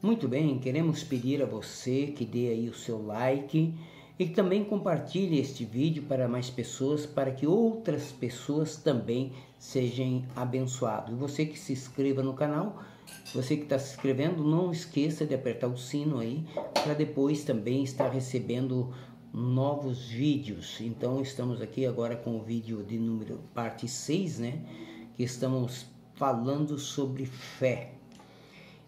Muito bem, queremos pedir a você que dê aí o seu like e que também compartilhe este vídeo para mais pessoas, para que outras pessoas também sejam abençoadas. E você que se inscreva no canal, você que está se inscrevendo, não esqueça de apertar o sino aí, para depois também estar recebendo novos vídeos. Então estamos aqui agora com o vídeo de número parte 6, né? Que estamos falando sobre fé.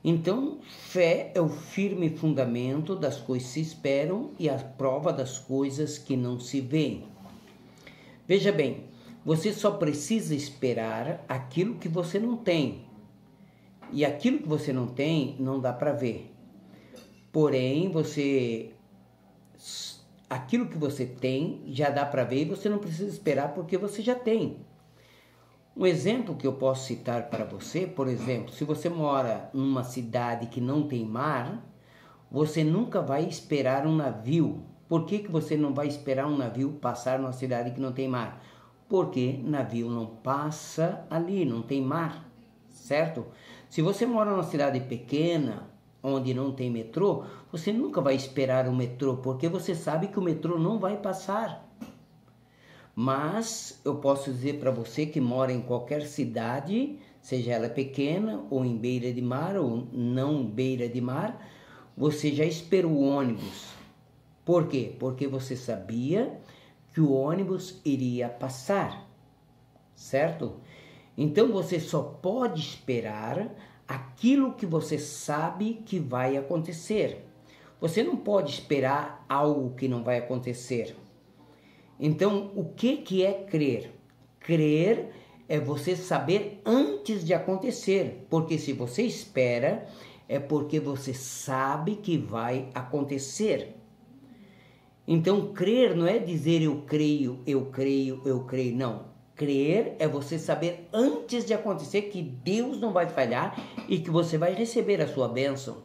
Então, fé é o firme fundamento das coisas que se esperam e a prova das coisas que não se veem. Veja bem, você só precisa esperar aquilo que você não tem. E aquilo que você não tem, não dá para ver. Porém, aquilo que você tem, já dá para ver e você não precisa esperar porque você já tem. Um exemplo que eu posso citar para você, por exemplo, se você mora numa cidade que não tem mar, você nunca vai esperar um navio. Por que você não vai esperar um navio passar numa cidade que não tem mar? Porque navio não passa ali, não tem mar, certo? Se você mora numa cidade pequena, onde não tem metrô, você nunca vai esperar o metrô, porque você sabe que o metrô não vai passar. Mas eu posso dizer para você que mora em qualquer cidade, seja ela pequena ou em beira de mar ou não beira de mar, você já esperou o ônibus. Por quê? Porque você sabia que o ônibus iria passar, certo? Então você só pode esperar aquilo que você sabe que vai acontecer. Você não pode esperar algo que não vai acontecer. Então, o que é crer? Crer é você saber antes de acontecer, porque se você espera, é porque você sabe que vai acontecer. Então, crer não é dizer eu creio, eu creio, eu creio, não. Crer é você saber antes de acontecer que Deus não vai falhar e que você vai receber a sua bênção.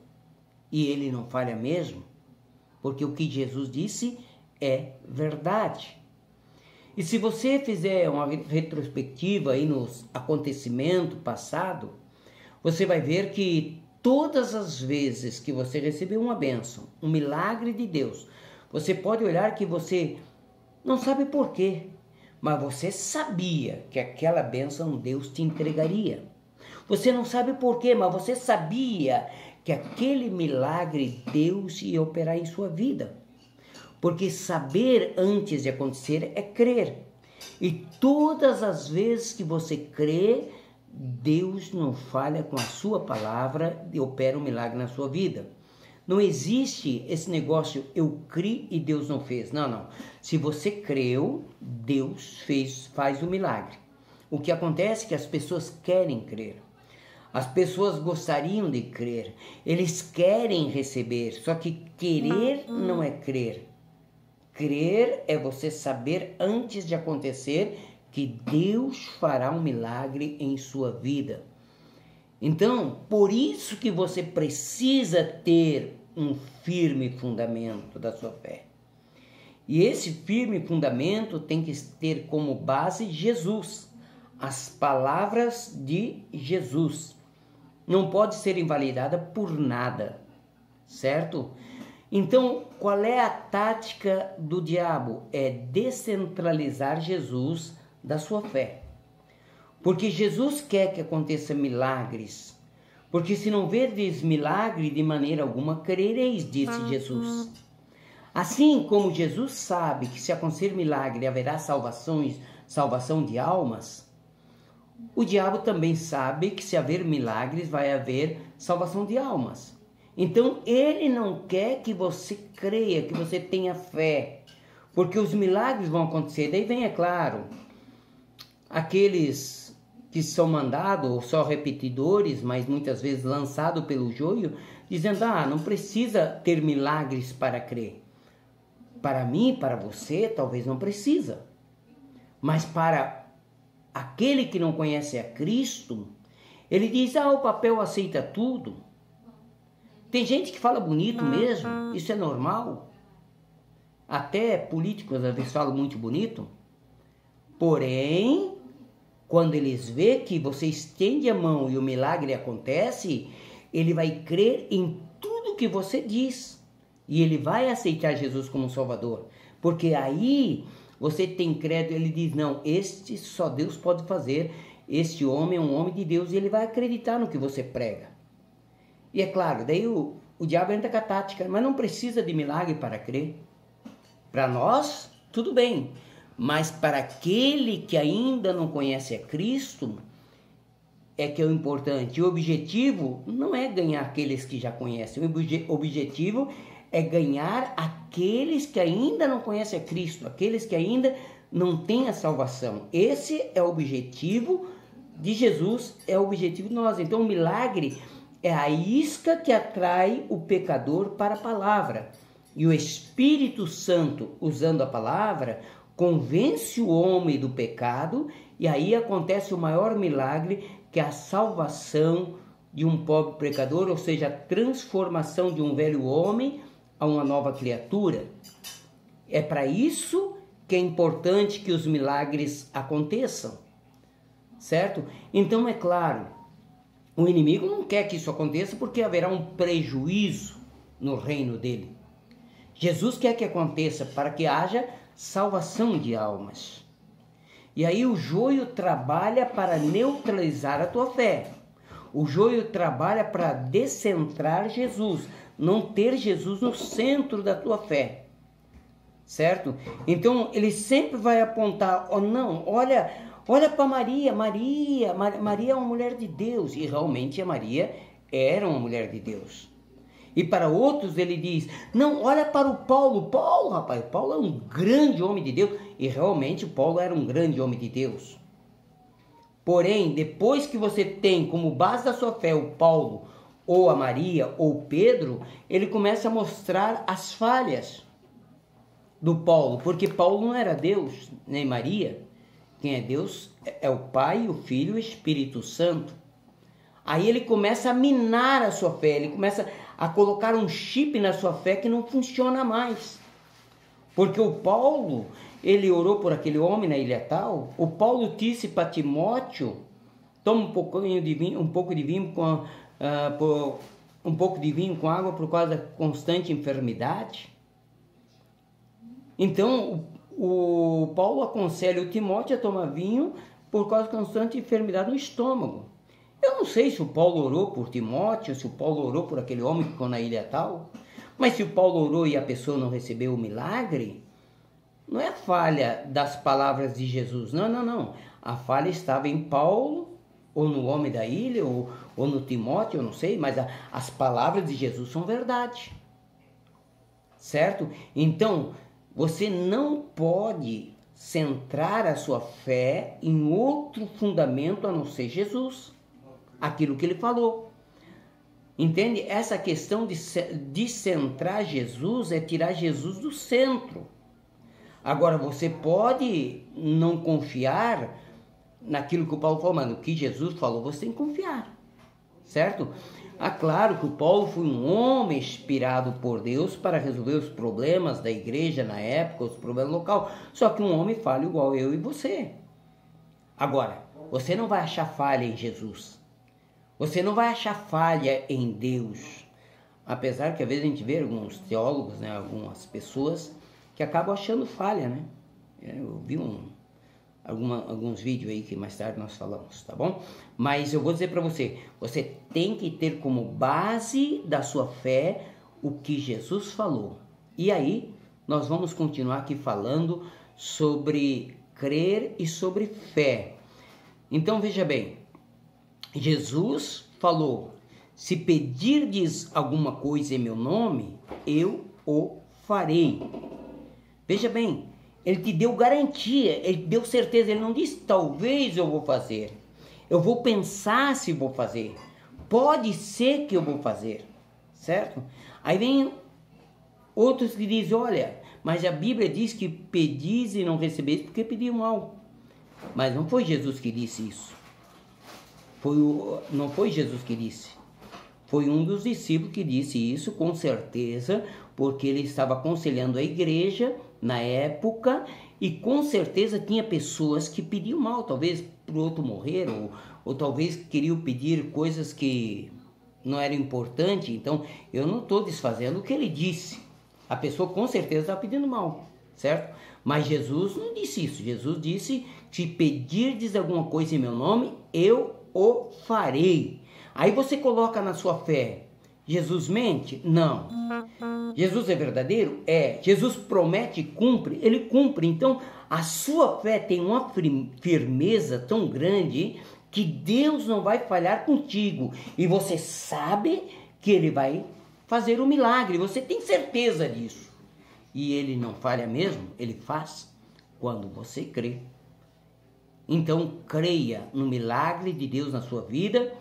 E Ele não falha mesmo, porque o que Jesus disse é verdade. E se você fizer uma retrospectiva aí nos acontecimentos passados, você vai ver que todas as vezes que você recebeu uma bênção, um milagre de Deus, você pode olhar que você não sabe por quê, mas você sabia que aquela bênção Deus te entregaria. Você não sabe por quê, mas você sabia que aquele milagre Deus ia operar em sua vida. Porque saber antes de acontecer é crer. E todas as vezes que você crê, Deus não falha com a sua palavra e opera um milagre na sua vida. Não existe esse negócio, eu criei e Deus não fez. Não, não. Se você creu, Deus faz o milagre. O que acontece é que as pessoas querem crer. As pessoas gostariam de crer. Eles querem receber, só que querer não é crer. Crer é você saber antes de acontecer que Deus fará um milagre em sua vida. Então, por isso que você precisa ter um firme fundamento da sua fé. E esse firme fundamento tem que ter como base Jesus, as palavras de Jesus. Não pode ser invalidada por nada, certo? Então, qual é a tática do diabo? É descentralizar Jesus da sua fé. Porque Jesus quer que aconteça milagres. Porque se não vedes milagre, de maneira alguma crereis, disse Jesus. Assim como Jesus sabe que se acontecer milagre haverá salvação de almas, o diabo também sabe que se haver milagres vai haver salvação de almas. Então, ele não quer que você creia, que você tenha fé, porque os milagres vão acontecer. Daí vem, é claro, aqueles que são mandados, ou só repetidores, mas muitas vezes lançados pelo joio, dizendo, não precisa ter milagres para crer. Para mim, para você, talvez não precisa. Mas para aquele que não conhece a Cristo, ele diz, o papel aceita tudo. Tem gente que fala bonito mesmo, isso é normal. Até políticos às vezes falam muito bonito. Porém, quando eles veem que você estende a mão e o milagre acontece, ele vai crer em tudo que você diz. E ele vai aceitar Jesus como Salvador. Porque aí você tem crédito, ele diz, não, este só Deus pode fazer, este homem é um homem de Deus, e ele vai acreditar no que você prega. E é claro, daí o diabo entra com a tática, mas não precisa de milagre para crer. Para nós, tudo bem, mas para aquele que ainda não conhece a Cristo, é que é o importante. O objetivo não é ganhar aqueles que já conhecem, o objetivo é ganhar aqueles que ainda não conhecem a Cristo, aqueles que ainda não têm a salvação. Esse é o objetivo de Jesus, é o objetivo de nós. Então o milagre é a isca que atrai o pecador para a palavra. E o Espírito Santo, usando a palavra, convence o homem do pecado, e aí acontece o maior milagre, que é a salvação de um pobre pecador, ou seja, a transformação de um velho homem a uma nova criatura. É para isso que é importante que os milagres aconteçam, certo? Então é claro, o inimigo não quer que isso aconteça porque haverá um prejuízo no reino dele. Jesus quer que aconteça para que haja salvação de almas. E aí o joio trabalha para neutralizar a tua fé. O joio trabalha para descentrar Jesus, não ter Jesus no centro da tua fé, certo? Então ele sempre vai apontar, oh não, olha para Maria, Maria é uma mulher de Deus, e realmente a Maria era uma mulher de Deus. E para outros ele diz, não, olha para o Paulo, rapaz, Paulo é um grande homem de Deus, e realmente Paulo era um grande homem de Deus. Porém, depois que você tem como base da sua fé o Paulo, ou a Maria, ou Pedro, ele começa a mostrar as falhas do Paulo, porque Paulo não era Deus, nem Maria. Quem é Deus é o Pai, o Filho e o Espírito Santo. Aí ele começa a minar a sua fé, ele começa a colocar um chip na sua fé que não funciona mais. Porque o Paulo, ele orou por aquele homem na ilha tal, o Paulo disse para Timóteo, toma um pouco de vinho com água por causa da constante enfermidade. Então, o Paulo aconselha o Timóteo a tomar vinho por causa da constante enfermidade no estômago. Eu não sei se o Paulo orou por Timóteo, se o Paulo orou por aquele homem que ficou na ilha tal, mas se o Paulo orou e a pessoa não recebeu o milagre, não é falha das palavras de Jesus, não. A falha estava em Paulo, ou no homem da ilha, ou no Timóteo, eu não sei, mas as palavras de Jesus são verdade, certo? Então, você não pode centrar a sua fé em outro fundamento a não ser Jesus, aquilo que ele falou. Entende? Essa questão de centrar Jesus é tirar Jesus do centro. Agora, você pode não confiar naquilo que o Paulo falou, mas no que Jesus falou, você tem que confiar, certo? É claro que o Paulo foi um homem inspirado por Deus para resolver os problemas da igreja na época, os problemas locais, só que um homem falha igual eu e você. Agora, você não vai achar falha em Jesus, você não vai achar falha em Deus, apesar que às vezes a gente vê alguns teólogos, né, algumas pessoas que acabam achando falha, né? Eu vi alguns vídeos aí que mais tarde nós falamos, tá bom? Mas eu vou dizer para você, você tem que ter como base da sua fé o que Jesus falou. E aí, nós vamos continuar aqui falando sobre crer e sobre fé. Então, veja bem, Jesus falou, se pedirdes alguma coisa em meu nome, eu o farei. Veja bem, ele te deu garantia, ele deu certeza, ele não disse talvez eu vou fazer, eu vou pensar se vou fazer, pode ser que eu vou fazer, certo? Aí vem outros que dizem, olha, mas a Bíblia diz que pedis e não recebeis porque pediu mal. Mas não foi Jesus que disse isso, não foi Jesus que disse, foi um dos discípulos que disse isso com certeza, porque ele estava aconselhando a igreja na época, e com certeza tinha pessoas que pediam mal, talvez para o outro morrer, ou talvez queriam pedir coisas que não era importante, então eu não estou desfazendo o que ele disse. A pessoa com certeza está pedindo mal, certo? Mas Jesus não disse isso. Jesus disse: se pedirdes alguma coisa em meu nome, eu o farei. Aí você coloca na sua fé: Jesus mente? Não. Jesus é verdadeiro? É. Jesus promete e cumpre? Ele cumpre. Então a sua fé tem uma firmeza tão grande que Deus não vai falhar contigo. E você sabe que Ele vai fazer um milagre. Você tem certeza disso. E Ele não falha mesmo. Ele faz quando você crê. Então creia no milagre de Deus na sua vida.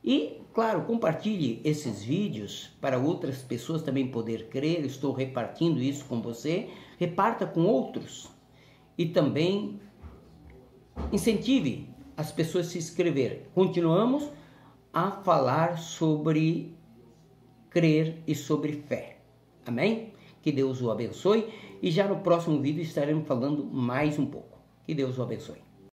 E, claro, compartilhe esses vídeos para outras pessoas também poder crer. Estou repartindo isso com você. Reparta com outros. E também incentive as pessoas a se inscreverem. Continuamos a falar sobre crer e sobre fé. Amém? Que Deus o abençoe. E já no próximo vídeo estaremos falando mais um pouco. Que Deus o abençoe.